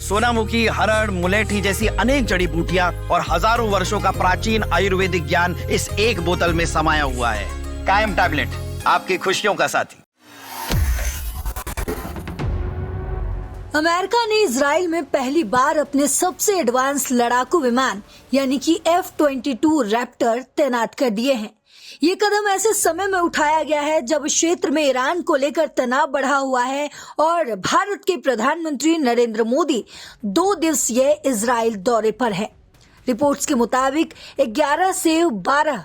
सोनामुखी, हरड़, मुलेठी जैसी अनेक जड़ी बूटियां और हजारों वर्षों का प्राचीन आयुर्वेदिक ज्ञान इस एक बोतल में समाया हुआ है। कायम टैबलेट, आपकी खुशियों का साथी। अमेरिका ने इजराइल में पहली बार अपने सबसे एडवांस लड़ाकू विमान यानी कि F-22 रैप्टर तैनात कर दिए हैं। ये कदम ऐसे समय में उठाया गया है जब क्षेत्र में ईरान को लेकर तनाव बढ़ा हुआ है और भारत के प्रधानमंत्री नरेंद्र मोदी 2 दिवसीय इजराइल दौरे पर है। रिपोर्ट्स के मुताबिक 11 से 12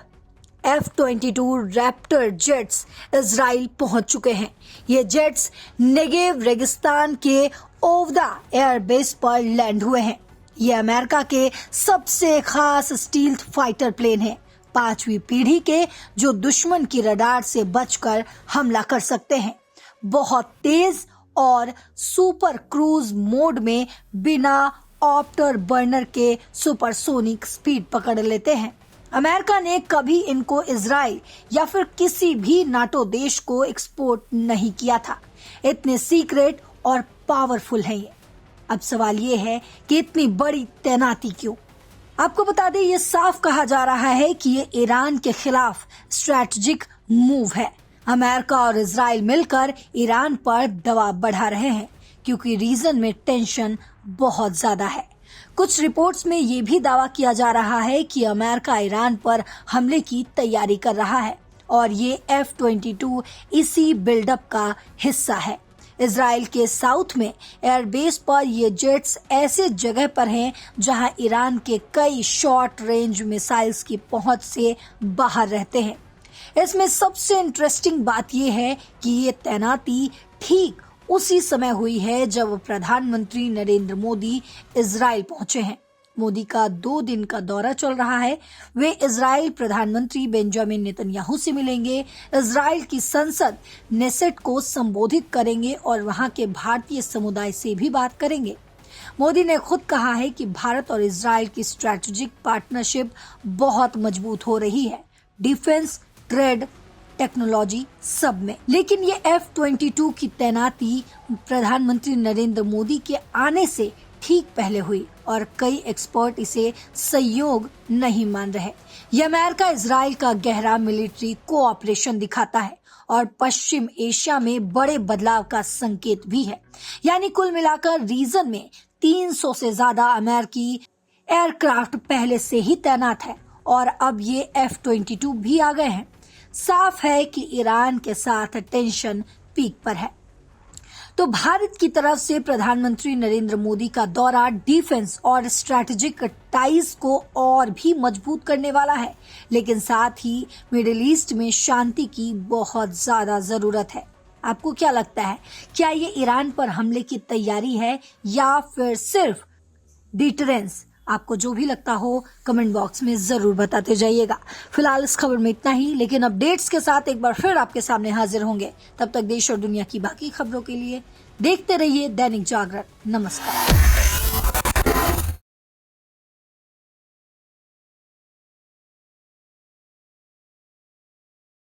F-22 रैप्टर जेट्स इजराइल पहुंच चुके हैं। ये जेट्स नेगेव रेगिस्तान के ओवदा एयरबेस पर लैंड हुए हैं। ये अमेरिका के सबसे खास स्टील्थ फाइटर प्लेन है, 5वीं पीढ़ी के, जो दुश्मन की रडार से बचकर हमला कर सकते हैं। बहुत तेज और सुपर क्रूज मोड में बिना ऑप्टर बर्नर के सुपरसोनिक स्पीड पकड़ लेते हैं। अमेरिका ने कभी इनको इजराइल या फिर किसी भी नाटो देश को एक्सपोर्ट नहीं किया था। इतने सीक्रेट और पावरफुल है ये। अब सवाल ये है कि इतनी बड़ी तैनाती क्यों? आपको बता दें, ये साफ कहा जा रहा है कि ये ईरान के खिलाफ स्ट्रैटेजिक मूव है। अमेरिका और इजराइल मिलकर ईरान पर दबाव बढ़ा रहे हैं क्योंकि रीजन में टेंशन बहुत ज्यादा है। कुछ रिपोर्ट्स में ये भी दावा किया जा रहा है कि अमेरिका ईरान पर हमले की तैयारी कर रहा है और ये F-22 इसी बिल्डअप का हिस्सा है। इजराइल के साउथ में एयरबेस पर ये जेट्स ऐसे जगह पर हैं जहां ईरान के कई शॉर्ट रेंज मिसाइल्स की पहुंच से बाहर रहते हैं। इसमें सबसे इंटरेस्टिंग बात यह है कि ये तैनाती ठीक उसी समय हुई है जब प्रधानमंत्री नरेंद्र मोदी इजराइल पहुंचे हैं। मोदी का 2 दिन का दौरा चल रहा है। वे इजराइल प्रधानमंत्री बेंजामिन नेतन्याहू से मिलेंगे, इजराइल की संसद नेसेट को संबोधित करेंगे और वहां के भारतीय समुदाय से भी बात करेंगे। मोदी ने खुद कहा है कि भारत और इजराइल की स्ट्रैटेजिक पार्टनरशिप बहुत मजबूत हो रही है, डिफेंस, ट्रेड, टेक्नोलॉजी सब में। लेकिन ये F-22 की तैनाती प्रधानमंत्री नरेंद्र मोदी के आने से ठीक पहले हुई और कई एक्सपर्ट इसे संयोग नहीं मान रहे। यह अमेरिका इजराइल का गहरा मिलिट्री कोऑपरेशन दिखाता है और पश्चिम एशिया में बड़े बदलाव का संकेत भी है। यानी कुल मिलाकर रीजन में 300 से ज्यादा अमेरिकी एयरक्राफ्ट पहले से ही तैनात है और अब ये F-22 भी आ गए हैं। साफ है कि ईरान के साथ टेंशन पीक पर है। तो भारत की तरफ से प्रधानमंत्री नरेंद्र मोदी का दौरा डिफेंस और स्ट्रैटेजिक टाइज को और भी मजबूत करने वाला है, लेकिन साथ ही मिडिल ईस्ट में शांति की बहुत ज्यादा जरूरत है। आपको क्या लगता है, क्या ये ईरान पर हमले की तैयारी है या फिर सिर्फ डिटरेंस? आपको जो भी लगता हो कमेंट बॉक्स में जरूर बताते जाइएगा। फिलहाल इस खबर में इतना ही, लेकिन अपडेट्स के साथ एक बार फिर आपके सामने हाजिर होंगे। तब तक देश और दुनिया की बाकी खबरों के लिए देखते रहिए दैनिक जागरण। नमस्कार।